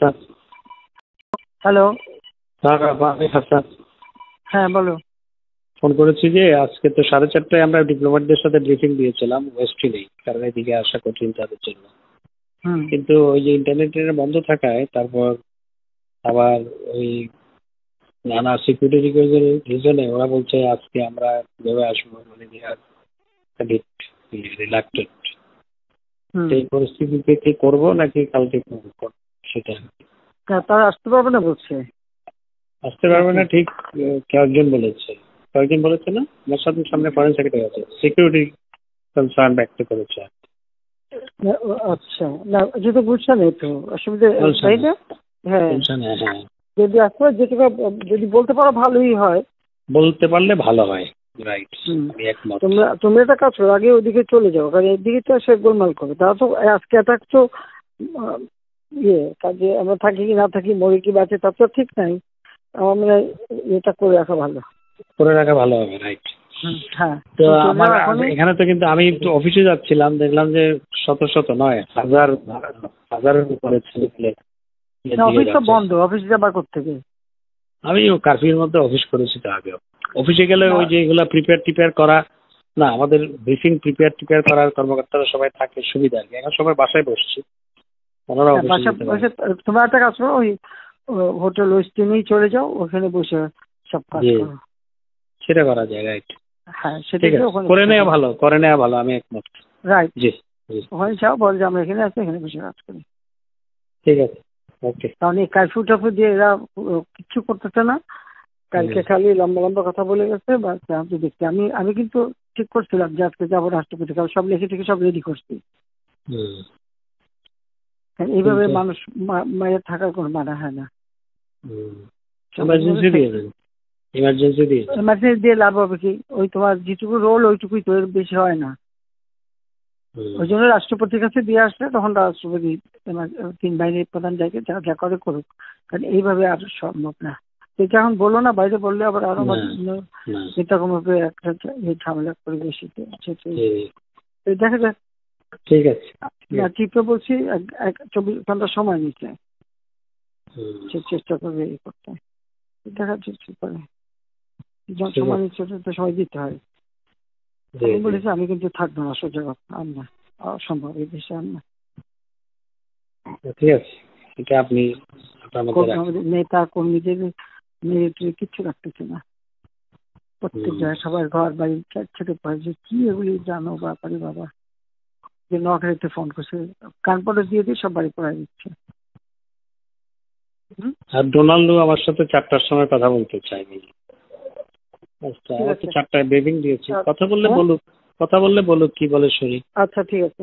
Hasan. Hello. আমি হাসান। হ্যাঁ বলো। ফোন করেছি যে আজকে তো 4:30টায় আমরা ডিপ্লোম্যাটদের সাথে ব্রিফিং দিয়েছিলাম ওয়েস্টিনেই, কারণ এদিকে আসা কঠিন তাদের জন্য। কিন্তু ওই যে ইন্টারনেটের বন্ধ থাকায় তারপর আবার ওই নানা সিকিউরিটি রিজনে ওরা বলছে আজকে আমরা ভেবে আসবো, মানে রিলাক্টেড। এই পরিস্থিতিতে কি করবো নাকি কালকে করবো সেটা। তারা আসতে পারবে না বলছে। আসতে পারবে না ঠিক কয়েকজন বলেছে না, আমার সামনে ফরেন সেক্রেটারি আছে, সিকিউরিটি কনসার্ন ব্যক্ত করেছে। আচ্ছা, না যেটা বুঝছেন এই তো অসুবিধা তাই না? হ্যাঁ যদি আসতে যেটা যদি বলতে পারো ভালোই হয়, বলতে পারলে ভালো হয়। রাইট, আমি একমত। তোমরা একটা কাজ করো, আগে ওইদিকে চলে যাও, কারণ এদিকে তো সে গোলমাল করবে। তারা তো আজকে অ্যাটাক তো কাজে আমরা থাকি কি না থাকি, মরে কি বাঁচে তার তো ঠিক নাই। আমার মনে হয় এটা করে রাখা ভালো হবে। রাইট। হ্যাঁ, তো আমার এখানে তো কিন্তু আমি একটু অফিসে যাচ্ছিলাম, দেখলাম যে শত নয় হাজারের উপরে ছেলে। অফিস তো বন্ধ, অফিস যাবার কোত্থেকে? আমি কারফিউর মধ্যে অফিস করেছি তো আগেও। অফিসে গেলে ওই যে এগুলা প্রিপেয়ার করা না, আমাদের ব্রিফিং প্রিপেয়ার করার কর্মকর্তারা সবাই থাকে, সুবিধা আর কি। এখন সবাই বাসায় বসছি, তোমরা একটা কাজ করো, ওই হোটেল ওয়েস্টিনেই চলে যাও, ওখানে বসে সব কাজ করো। সেটা করা যায়। রাইট। হ্যাঁ, সেটা করে নেওয়া ভালো, আমি একমত। রাইট। জি, ওখানে যাও, বল যে আমরা এখানে আছি, এখানে বসে কাজ করি। ঠিক আছে, ওকে। কারণ এই কারফিউ টাফিউ দিয়ে এরা কিচ্ছু করতেছে না। কালকে খালি লম্বা কথা বলে গেছে। আমি দেখছি, আমি কিন্তু ঠিক করছিলাম যে আজকে যাবো রাষ্ট্রপতি, কারণ সব লিখে থেকে সব রেডি করছি। এইভাবে মানুষ মায়ের থাকার কোনো মানা হয় না। ইমার্জেন্সি দিয়ে লাভ হবে কি? ওই তোমার যেটুকু রোল ওইটুকুই তো, এর বেশি হয় না। ওই জন্য রাষ্ট্রপতির কাছে দিয়ে আসলে তখন রাষ্ট্রপতি 3 বাহিনীর প্রধান যাকে যা করে করুক, কারণ এইভাবে আর সম্ভব না। এটা এখন বললো না, বাইরে বললে আবার আরো এরকম ভাবে একটা ঝামেলা করে বেশি। দেখা যাক। ঠিক আছে, চিফকে বলছি 24 ঘন্টা সময় নিচ্ছে, সে চেষ্টা করবে এই করতে। দেখা যাচ্ছে কি করে, যখন সময় নিচ্ছে সময় দিতে হয়। আমি বলেছি আমি কিন্তু থাকবো না, সোজা কথা, আমরা অসম্ভব এই দেশে আমরা। ঠিক আছে, এটা আপনি নেতা কর্মীদের মিলিটারি কিচ্ছু রাখতেছে না। প্রত্যেক জায়গায় সবার ঘর বাড়ি ছেড়ে পায় যে কি এগুলি জানো ব্যাপারে বাবা, যে নকরিতে ফোন করছে, কানপড়ে দিয়ে দিয়ে সব বাড়ি পড়াই দিচ্ছে। আর ডোনাল্ডো আমার সাথে 4টার সময় কথা বলতে চাইনি। 4টায় ব্রিফিং দিয়েছি, কথা বললে বলুক কি বলে শুনি। আচ্ছা ঠিক আছে।